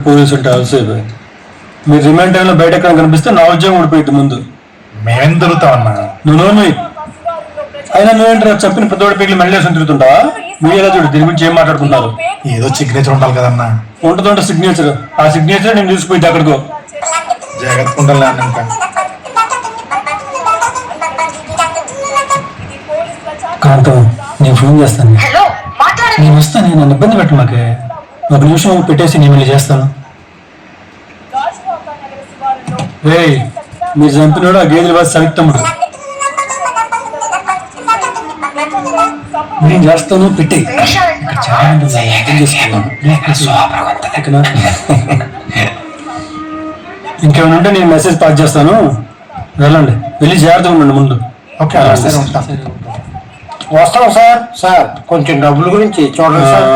Police ఉంటే అలసేపు మీరు remind టైంలో బయట ఎక్కడ కనిపిస్తే నా ఉద్యోగం ఊడిపోయింది ముందు. మేమేం దొరుకుతామన్నా? నువ్వు అయినా నువ్వేంటారు చెప్పిన ప్రతోడి పేర్లు మళ్ళీ తిరుగుతుంటావా? మీరు ఎలా చూడు దీని గురించి ఏం మాట్లాడుకుంటారు? ఏదో సిగ్నేచర్ ఉండాలి కదన్నా. ఉంటుందంటే సిగ్నేచర్, ఆ సిగ్నేచర్ నేను తీసుకుపోయింది అక్కడికో. జాగ్రత్త ఉండాలి అన్న. ఇంకా కాంతం నేను ఫోన్ చేస్తాను. నేను వస్తాను, నన్ను ఇబ్బంది పెట్టు. మాకే ఒక నిమిషం పెట్టేసి నేను మళ్ళీ చేస్తాను. రే మీరు చంపినాడు ఆ గేదెల వాసి సవిత్తమ్ముడు. నేను చేస్తాను పెట్టి ఇంకేమైనా ఉంటే నేను మెసేజ్ పాస్ చేస్తాను. వెళ్ళండి, వెళ్ళి జాగ్రత్తగా ఉండండి ముందు. ఓకే వస్తాం సార్. సార్ కొంచెం డబ్బుల గురించి చూడండి సార్.